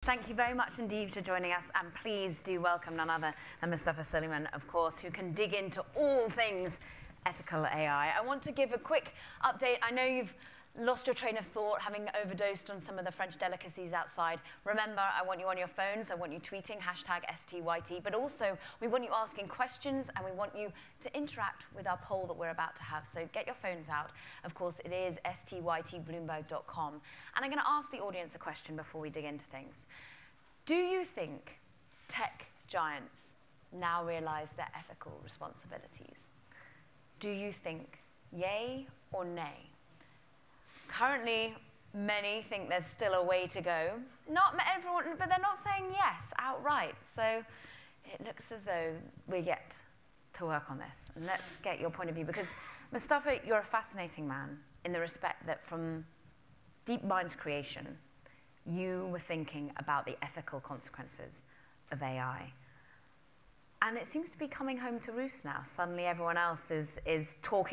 Thank you very much indeed for joining us, and please do welcome none other than Mustafa Suleyman, of course, who can dig into all things ethical AI. I want to give a quick update. I know you've lost your train of thought, having overdosed on some of the French delicacies outside. Remember, I want you on your phones, I want you tweeting, #STYT, but also we want you asking questions, and we want you to interact with our poll that we're about to have. So get your phones out. Of course, it is STYT Bloomberg.com. And I'm going to ask the audience a question before we dig into things. Do you think tech giants now realize their ethical responsibilities? Do you think yay or nay? Currently, many think there's still a way to go. Not everyone, but they're not saying yes outright. So it looks as though we get to work on this. And let's get your point of view. Because, Mustafa, you're a fascinating man in the respect that from DeepMind's creation, you were thinking about the ethical consequences of AI. And it seems to be coming home to roost now. Suddenly everyone else is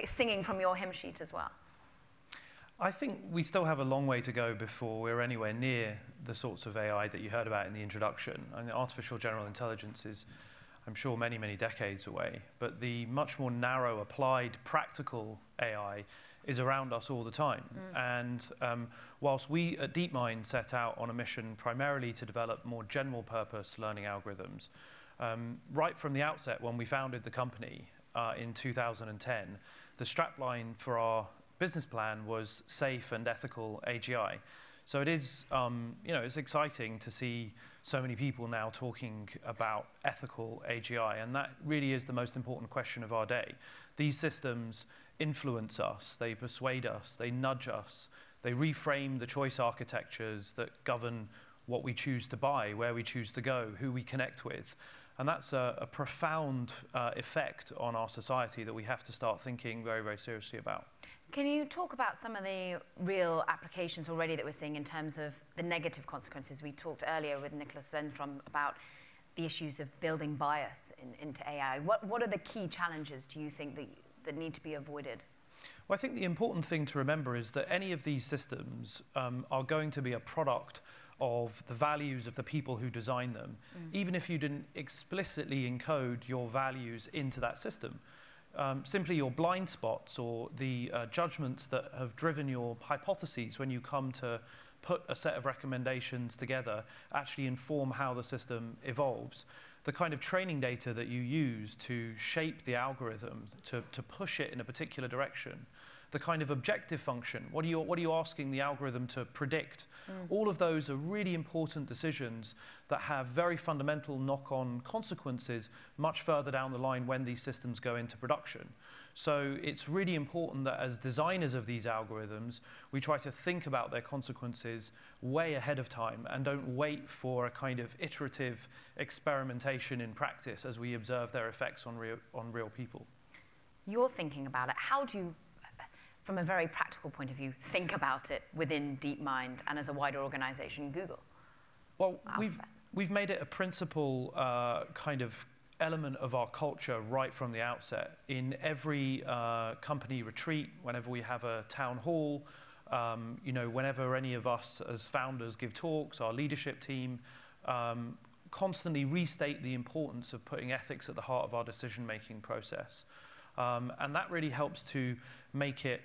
singing from your hymn sheet as well. I think we still have a long way to go before we're anywhere near the sorts of AI that you heard about in the introduction. I mean, artificial general intelligence is, I'm sure, many, many decades away. But the much more narrow, applied, practical AI is around us all the time. And whilst we at DeepMind set out on a mission primarily to develop more general purpose learning algorithms, right from the outset when we founded the company in 2010, the strapline for our business plan was safe and ethical AGI. So it is, it's exciting to see so many people now talking about ethical AGI, and that really is the most important question of our day. These systems influence us, they persuade us, they nudge us, they reframe the choice architectures that govern what we choose to buy, where we choose to go, who we connect with. And that's a profound effect on our society that we have to start thinking very, very seriously about. Can you talk about some of the real applications already that we're seeing in terms of the negative consequences? We talked earlier with Nicholas Zentrum about the issues of building bias into AI. What are the key challenges, do you think, that need to be avoided? Well, I think the important thing to remember is that any of these systems are going to be a product of the values of the people who design them, even if you didn't explicitly encode your values into that system. Simply your blind spots or the judgments that have driven your hypotheses when you come to put a set of recommendations together actually inform how the system evolves. The kind of training data that you use to shape the algorithm, to push it in a particular direction, the kind of objective function, what are you asking the algorithm to predict? All of those are really important decisions that have very fundamental knock-on consequences much further down the line when these systems go into production. So it's really important that as designers of these algorithms, we try to think about their consequences way ahead of time and don't wait for a kind of iterative experimentation in practice as we observe their effects on real people. You're thinking about it. How do you, from a very practical point of view, think about it within DeepMind and as a wider organization, Google? Well, we've made it a principal kind of element of our culture right from the outset. In every company retreat, whenever we have a town hall, whenever any of us as founders give talks, our leadership team constantly restate the importance of putting ethics at the heart of our decision-making process. And that really helps to make it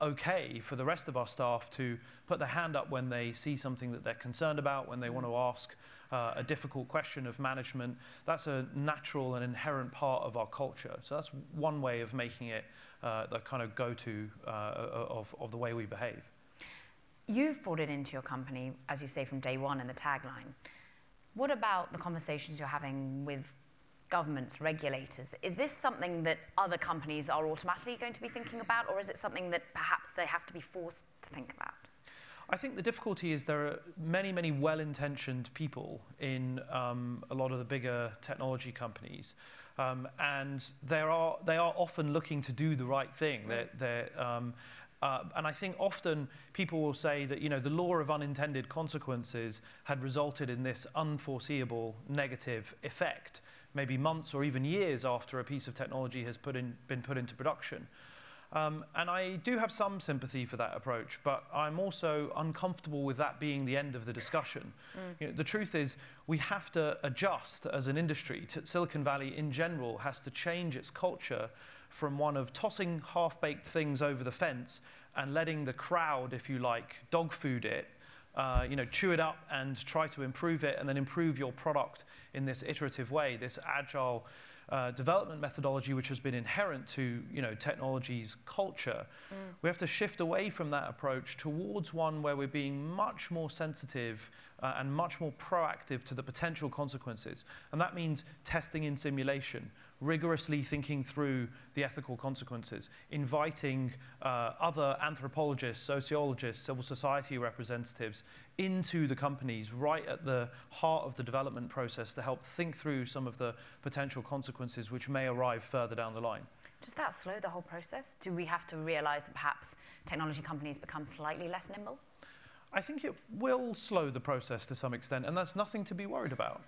okay for the rest of our staff to put their hand up when they see something that they're concerned about, when they want to ask a difficult question of management. That's a natural and inherent part of our culture. So that's one way of making it the kind of go-to of the way we behave. You've brought it into your company, as you say, from day one in the tagline. What about the conversations you're having with governments, regulators? Is this something that other companies are automatically going to be thinking about, or is it something that perhaps they have to be forced to think about? I think the difficulty is there are many, many well-intentioned people in a lot of the bigger technology companies, and they are often looking to do the right thing. And I think often people will say that the law of unintended consequences had resulted in this unforeseeable negative effect, maybe months or even years after a piece of technology has been put into production. And I do have some sympathy for that approach, but I'm also uncomfortable with that being the end of the discussion. You know, the truth is, we have to adjust as an industry. Silicon Valley in general has to change its culture from one of tossing half-baked things over the fence and letting the crowd, if you like, dog food it, you know, chew it up and try to improve it, and then improve your product in this iterative way, this agile development methodology which has been inherent to, you know, technology's culture. We have to shift away from that approach towards one where we're being much more sensitive and much more proactive to the potential consequences. And that means testing in simulation, rigorously thinking through the ethical consequences, inviting other anthropologists, sociologists, civil society representatives into the companies right at the heart of the development process to help think through some of the potential consequences which may arrive further down the line. Does that slow the whole process? Do we have to realize that perhaps technology companies become slightly less nimble? I think it will slow the process to some extent, and that's nothing to be worried about.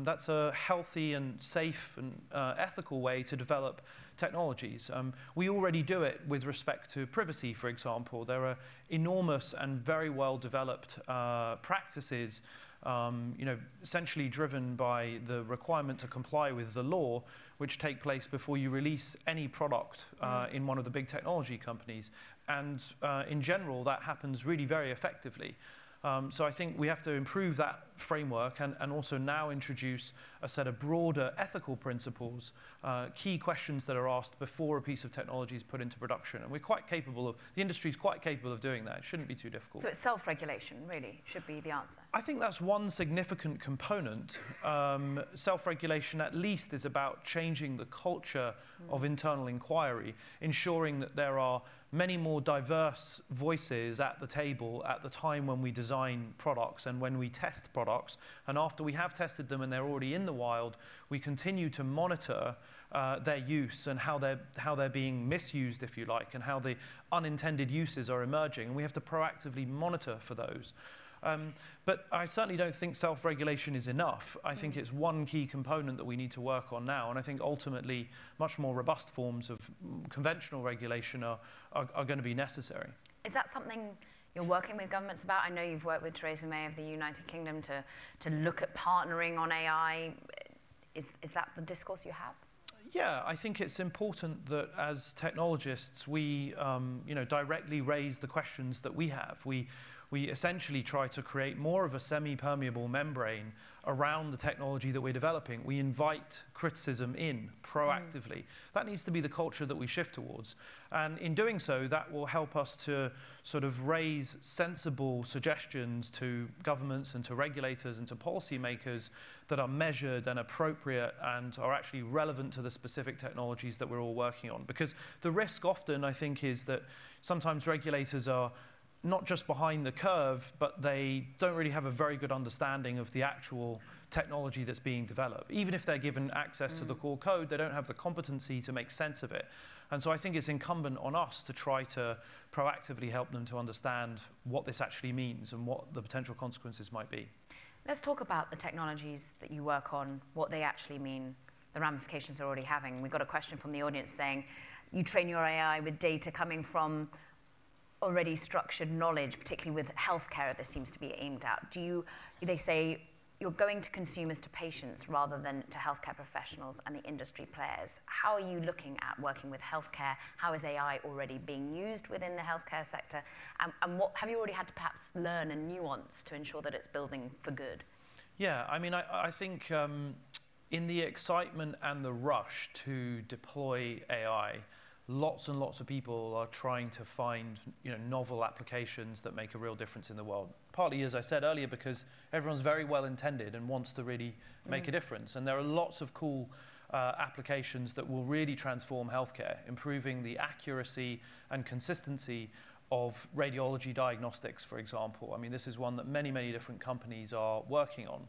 That's a healthy and safe and ethical way to develop technologies. We already do it with respect to privacy, for example. There are enormous and very well-developed practices, you know, essentially driven by the requirement to comply with the law, which take place before you release any product in one of the big technology companies. And in general, that happens really very effectively. So I think we have to improve that framework and also now introduce a set of broader ethical principles, key questions that are asked before a piece of technology is put into production. And we're quite capable of, the industry is quite capable of doing that. It shouldn't be too difficult. So it's self-regulation, really, should be the answer. I think that's one significant component. Self-regulation at least is about changing the culture of internal inquiry, ensuring that there are many more diverse voices at the table at the time when we design products and when we test products. And after we have tested them and they're already in the wild, we continue to monitor their use and how they're being misused, if you like, and how the unintended uses are emerging. And we have to proactively monitor for those. But I certainly don't think self-regulation is enough. I think it's one key component that we need to work on now. And I think ultimately much more robust forms of conventional regulation are going to be necessary. Is that something you're working with governments about? I know you've worked with Theresa May of the United Kingdom to look at partnering on AI. Is that the discourse you have? Yeah, I think it's important that as technologists we you know, directly raise the questions that we have. We essentially try to create more of a semi-permeable membrane around the technology that we're developing. We invite criticism in proactively. That needs to be the culture that we shift towards. And in doing so, that will help us to sort of raise sensible suggestions to governments and to regulators and to policymakers that are measured and appropriate and are actually relevant to the specific technologies that we're all working on. Because the risk often, I think, is that sometimes regulators are not just behind the curve, but they don't really have a very good understanding of the actual technology that's being developed. Even if they're given access to the core code, they don't have the competency to make sense of it. And so I think it's incumbent on us to try to proactively help them to understand what this actually means and what the potential consequences might be. Let's talk about the technologies that you work on, what they actually mean, the ramifications they're already having. We've got a question from the audience saying, you train your AI with data coming from already structured knowledge, particularly with healthcare, this seems to be aimed at. They say you're going to consumers, to patients, rather than to healthcare professionals and the industry players. How are you looking at working with healthcare? How is AI already being used within the healthcare sector? And what have you already had to perhaps learn and nuance to ensure that it's building for good? Yeah, I mean, I think in the excitement and the rush to deploy AI, lots and lots of people are trying to find, you know, novel applications that make a real difference in the world. Partly, as I said earlier, because everyone's very well intended and wants to really make a difference. And there are lots of cool applications that will really transform healthcare, improving the accuracy and consistency of radiology diagnostics, for example. I mean, this is one that many, many different companies are working on.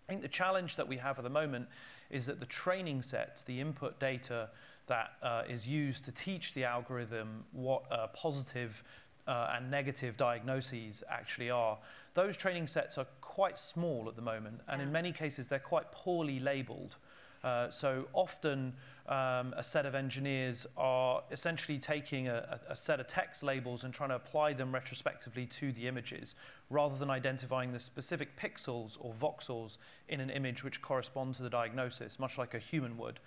I think the challenge that we have at the moment is that the training sets, the input data that is used to teach the algorithm what positive and negative diagnoses actually are, those training sets are quite small at the moment, and in many cases they're quite poorly labeled. So often a set of engineers are essentially taking a set of text labels and trying to apply them retrospectively to the images, rather than identifying the specific pixels or voxels in an image which correspond to the diagnosis, much like a human would.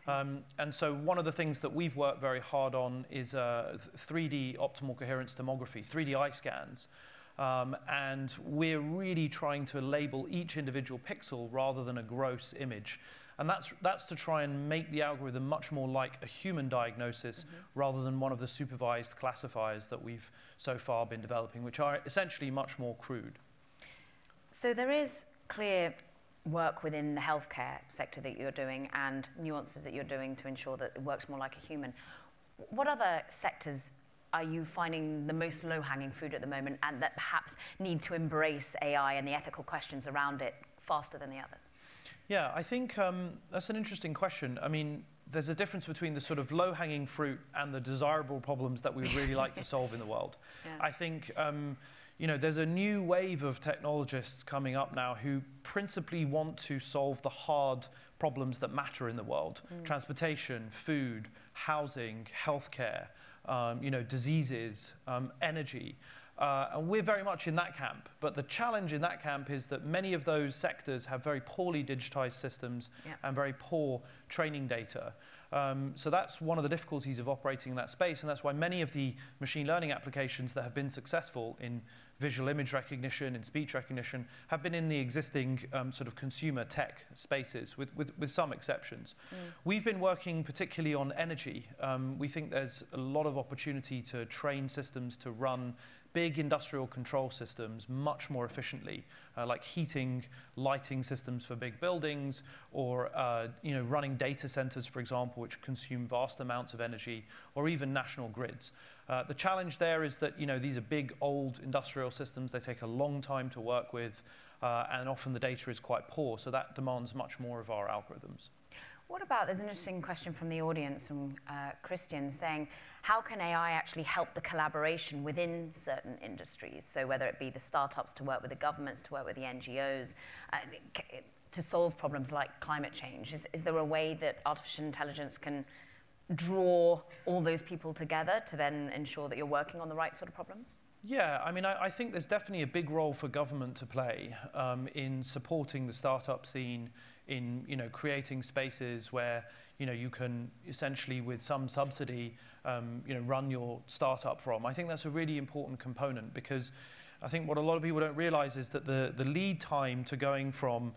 And so one of the things that we've worked very hard on is 3D optimal coherence tomography, 3D eye scans. And we're really trying to label each individual pixel rather than a gross image. And that's to try and make the algorithm much more like a human diagnosis rather than one of the supervised classifiers that we've so far been developing, which are essentially much more crude. So there is clear work within the healthcare sector that you're doing and nuances that you're doing to ensure that it works more like a human. What other sectors are you finding the most low-hanging fruit at the moment and that perhaps need to embrace AI and the ethical questions around it faster than the others? Yeah, I think that's an interesting question. I mean, there's a difference between the sort of low-hanging fruit and the desirable problems that we would really like to solve in the world. Yeah. I think, you know, there's a new wave of technologists coming up now who principally want to solve the hard problems that matter in the world. Transportation, food, housing, healthcare, you know, diseases, energy. And we're very much in that camp. But the challenge in that camp is that many of those sectors have very poorly digitized systems and very poor training data. So that's one of the difficulties of operating in that space. And that's why many of the machine learning applications that have been successful in visual image recognition, in speech recognition, have been in the existing sort of consumer tech spaces, with some exceptions. We've been working particularly on energy. We think there's a lot of opportunity to train systems to run big industrial control systems much more efficiently, like heating, lighting systems for big buildings, or you know, running data centers, for example, which consume vast amounts of energy, or even national grids. The challenge there is that, you know, these are big, old industrial systems. They take a long time to work with, and often the data is quite poor, so that demands much more of our algorithms. What about, there's an interesting question from the audience, from Christian, saying, how can AI actually help the collaboration within certain industries? So whether it be the startups to work with the governments, to work with the NGOs, to solve problems like climate change. Is there a way that artificial intelligence can draw all those people together to then ensure that you're working on the right sort of problems? Yeah, I mean, I think there's definitely a big role for government to play in supporting the startup scene, in, you know, creating spaces where, you know, you can essentially, with some subsidy, you know, run your startup from. I think that's a really important component, because I think what a lot of people don't realize is that the lead time to going from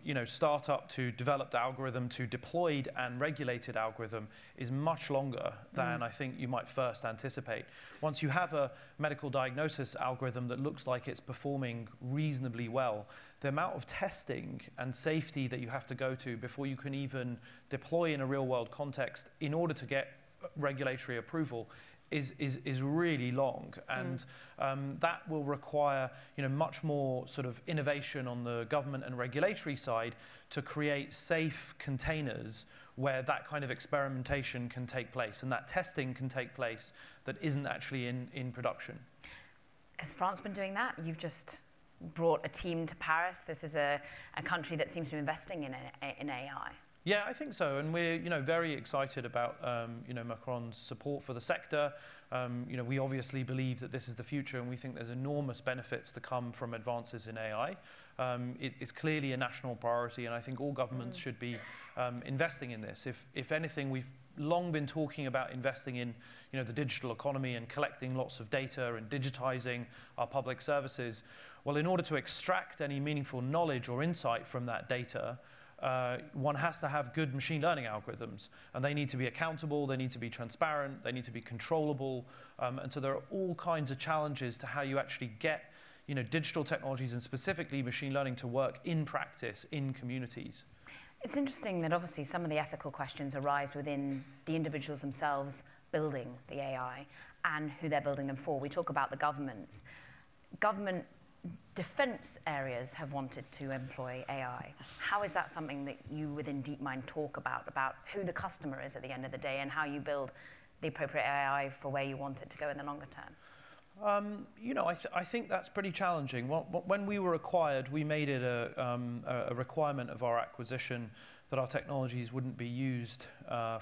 you know, startup to developed algorithm to deployed and regulated algorithm is much longer than I think you might first anticipate. Once you have a medical diagnosis algorithm that looks like it's performing reasonably well, the amount of testing and safety that you have to go to before you can even deploy in a real-world context in order to get regulatory approval is really long, and that will require, you know, much more sort of innovation on the government and regulatory side to create safe containers where that kind of experimentation can take place and that testing can take place that isn't actually in production. Has France been doing that? You've just brought a team to Paris. This is a country that seems to be investing in AI. Yeah, I think so, and we're, you know, very excited about you know, Macron's support for the sector. You know, we obviously believe that this is the future, and we think there's enormous benefits to come from advances in AI. It is clearly a national priority, and I think all governments should be investing in this. If anything, we've long been talking about investing in, you know, the digital economy and collecting lots of data and digitizing our public services. Well, in order to extract any meaningful knowledge or insight from that data, one has to have good machine learning algorithms, and they need to be accountable, they need to be transparent, they need to be controllable, and so there are all kinds of challenges to how you actually get, you know, digital technologies and specifically machine learning to work in practice in communities. It's interesting that obviously some of the ethical questions arise within the individuals themselves building the AI and who they're building them for. We talk about the governments. Government defense areas have wanted to employ AI. How is that something that you within DeepMind talk about who the customer is at the end of the day and how you build the appropriate AI for where you want it to go in the longer term? I think that's pretty challenging. When we were acquired, we made it a requirement of our acquisition that our technologies wouldn't be used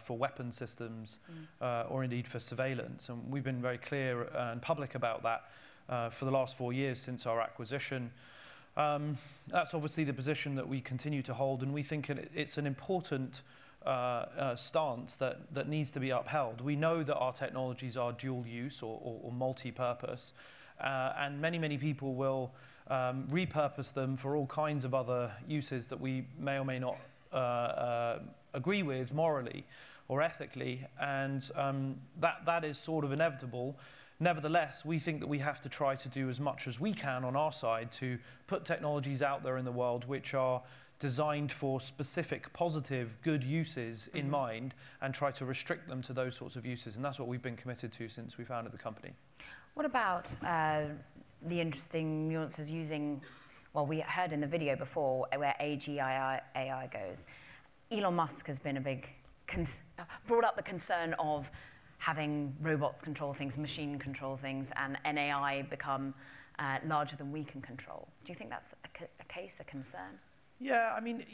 for weapon systems or indeed for surveillance. And we've been very clear and public about that for the last 4 years since our acquisition. That's obviously the position that we continue to hold, and we think it's an important stance that needs to be upheld. We know that our technologies are dual use or multi-purpose, and many people will repurpose them for all kinds of other uses that we may or may not agree with morally or ethically, and that is sort of inevitable. Nevertheless, we think that we have to try to do as much as we can on our side to put technologies out there in the world which are designed for specific, positive, good uses in mind, and try to restrict them to those sorts of uses. And that's what we've been committed to since we founded the company. What about the interesting nuances using, well, we heard in the video before where AI goes. Elon Musk has been a big, brought up the concern of having robots control things, machine control things, and AI become larger than we can control. Do you think that's a concern? Yeah, I mean,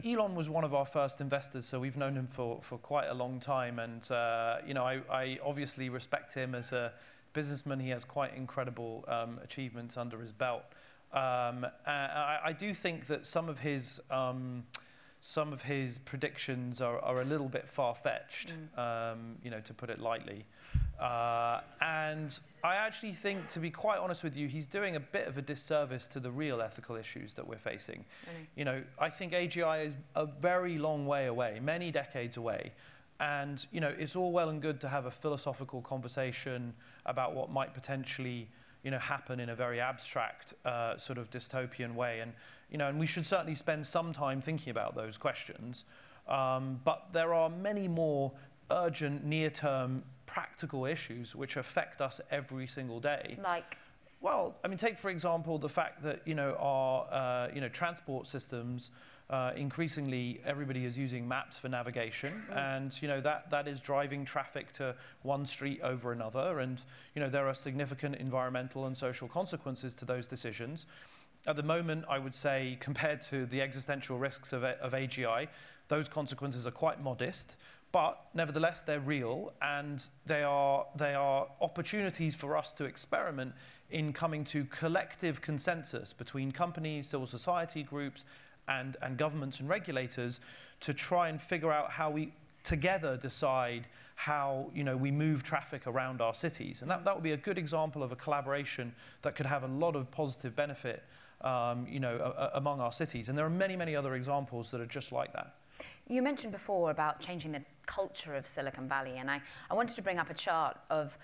Elon was one of our first investors, so we've known him for quite a long time, and I obviously respect him as a businessman. He has quite incredible achievements under his belt. I do think that some of his predictions are a little bit far-fetched, to put it lightly. And I actually think, to be quite honest with you, he's doing a bit of a disservice to the real ethical issues that we're facing. Really? I think AGI is a very long way away, many decades away. And, it's all well and good to have a philosophical conversation about what might potentially, happen in a very abstract sort of dystopian way. And we should certainly spend some time thinking about those questions. But there are many more urgent, near-term, practical issues which affect us every single day. Like? Well, I mean, take, for example, the fact that, our transport systems, increasingly everybody is using maps for navigation, and that is driving traffic to one street over another, and there are significant environmental and social consequences to those decisions. At the moment, I would say, compared to the existential risks of AGI, those consequences are quite modest, but nevertheless they're real, and they are opportunities for us to experiment in coming to collective consensus between companies, civil society groups, and governments and regulators to try and figure out how we together decide how we move traffic around our cities. And that would be a good example of a collaboration that could have a lot of positive benefit among our cities. And there are many other examples that are just like that. You mentioned before about changing the culture of Silicon Valley, and I wanted to bring up a chart of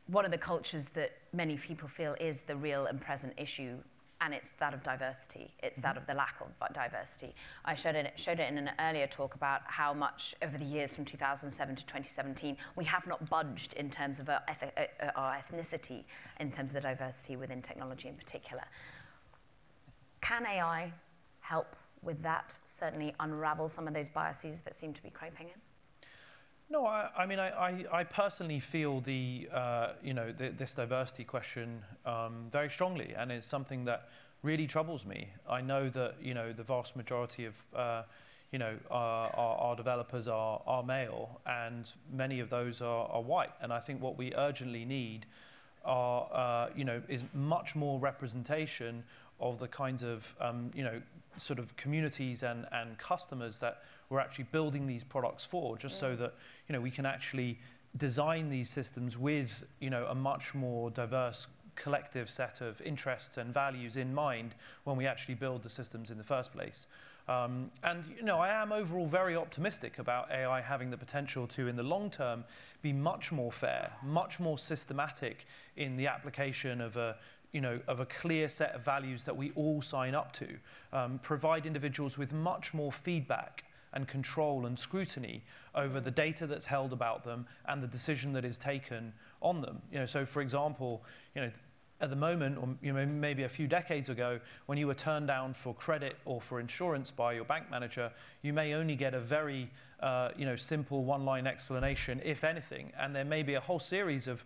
one of the cultures that many people feel is the real and present issue, and it's that of diversity. It's that of the lack of diversity. I showed it in an earlier talk about how much over the years from 2007 to 2017, we have not budged in terms of our ethnicity, in terms of the diversity within technology in particular. Can AI help with that, certainly unravel some of those biases that seem to be creeping in? No, I personally feel this diversity question very strongly, and it's something that really troubles me. I know that the vast majority of our developers are male, and many of those are white. And I think what we urgently need is much more representation of the kinds of sort of communities and customers that we're actually building these products for, just so that we can actually design these systems with a much more diverse collective set of interests and values in mind when we actually build the systems in the first place. And I am overall very optimistic about AI having the potential to, in the long term, be much more fair, much more systematic in the application of a clear set of values that we all sign up to, provide individuals with much more feedback and control and scrutiny over the data that's held about them and the decision that is taken on them. So for example, at the moment, or maybe a few decades ago, when you were turned down for credit or for insurance by your bank manager, you may only get a very simple one-line explanation, if anything, and there may be a whole series of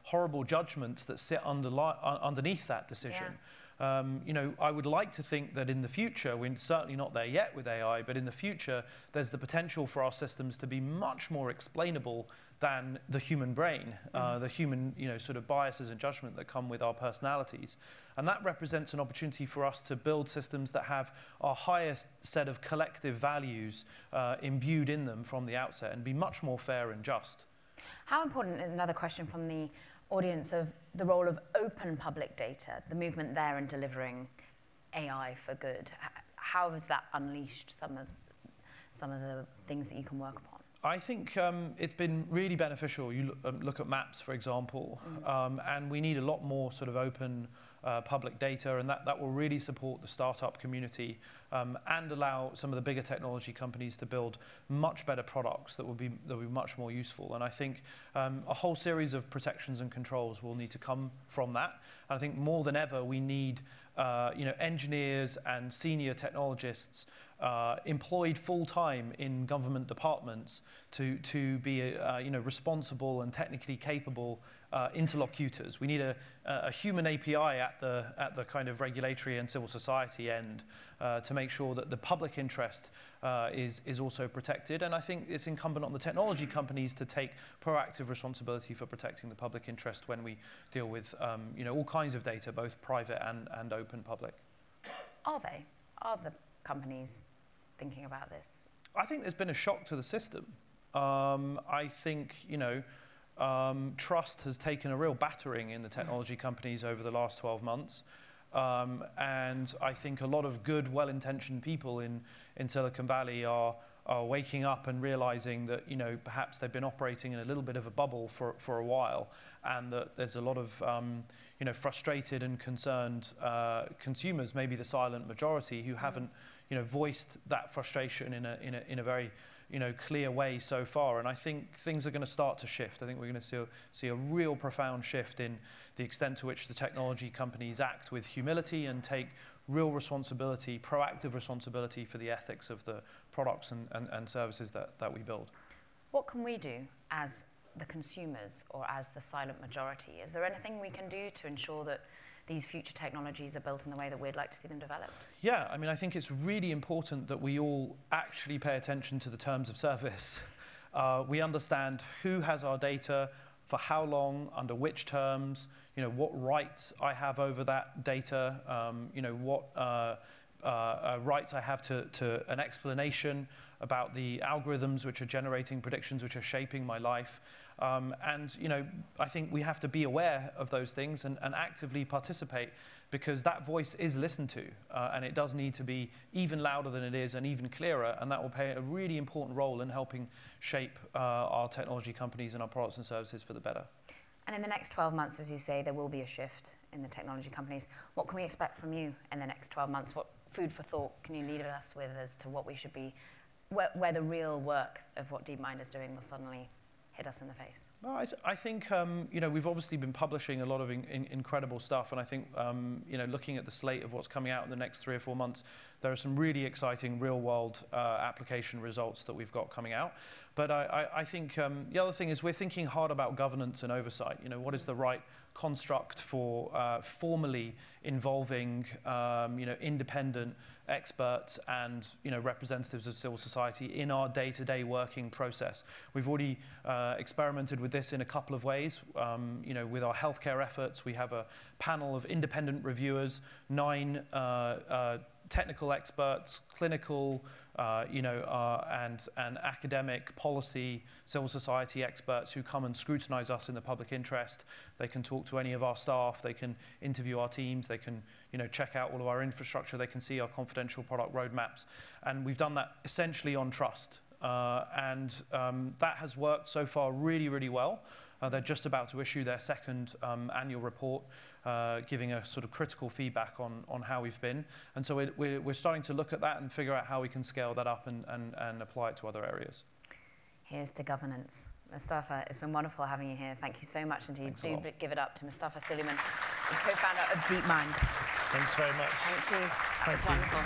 horrible judgments that sit underneath that decision. I would like to think that in the future, we're certainly not there yet with AI, but in the future, there's the potential for our systems to be much more explainable than the human brain, the human, sort of biases and judgment that come with our personalities. And that represents an opportunity for us to build systems that have our highest set of collective values imbued in them from the outset and be much more fair and just. How important, another question from the audience, of the role of open public data, the movement there in delivering AI for good? How has that unleashed some of the things that you can work upon? I think it's been really beneficial. You look at maps, for example, and we need a lot more sort of open public data, and that will really support the startup community and allow some of the bigger technology companies to build much better products that will be much more useful. And I think a whole series of protections and controls will need to come from that. And I think more than ever, we need engineers and senior technologists employed full-time in government departments to be responsible and technically capable interlocutors. We need a human API at the kind of regulatory and civil society end to make sure that the public interest is also protected. And I think it's incumbent on the technology companies to take proactive responsibility for protecting the public interest when we deal with all kinds of data, both private and open public. Are the companies thinking about this? I think there's been a shock to the system. I think, trust has taken a real battering in the technology companies over the last 12 months. And I think a lot of good, well-intentioned people in Silicon Valley are waking up and realizing that, perhaps they've been operating in a little bit of a bubble for a while, and that there's a lot of, frustrated and concerned consumers, maybe the silent majority, who haven't, voiced that frustration in a very, clear way so far. And I think things are going to start to shift. I think we're going to see a real profound shift in the extent to which the technology companies act with humility and take real responsibility, proactive responsibility for the ethics of the products and services that we build. What can we do as the consumers or as the silent majority? Is there anything we can do to ensure that these future technologies are built in the way that we'd like to see them developed? Yeah, I think it's really important that we all actually pay attention to the terms of service. We understand who has our data, for how long, under which terms, what rights I have over that data, what rights I have to an explanation about the algorithms which are generating predictions which are shaping my life. I think we have to be aware of those things and actively participate, because that voice is listened to, and it does need to be even louder than it is and even clearer, and that will play a really important role in helping shape our technology companies and our products and services for the better. And in the next 12 months, as you say, there will be a shift in the technology companies. What can we expect from you in the next 12 months? What food for thought can you leave us with as to what we should be, where the real work of what DeepMind is doing will suddenly hit us in the face? Well, I think we've obviously been publishing a lot of incredible stuff, and I think looking at the slate of what's coming out in the next 3 or 4 months, there are some really exciting real-world application results that we've got coming out. But I think the other thing is we're thinking hard about governance and oversight. What is the right construct for formally involving independent experts and representatives of civil society in our day-to-day working process. We've already experimented with this in a couple of ways. With our healthcare efforts, we have a panel of independent reviewers, 9 technical experts, clinical, and academic, policy, civil society experts who come and scrutinize us in the public interest. They can talk to any of our staff. They can interview our teams. They can, check out all of our infrastructure. They can see our confidential product roadmaps. And we've done that essentially on trust. That has worked so far really, really well. They're just about to issue their second annual report, giving a sort of critical feedback on how we've been. And so we're starting to look at that and figure out how we can scale that up and apply it to other areas. Here's to governance. Mustafa, it's been wonderful having you here. Thank you so much indeed. Do give it up to Mustafa Suleyman, the co-founder of DeepMind. Thanks very much. Thank you. That was wonderful.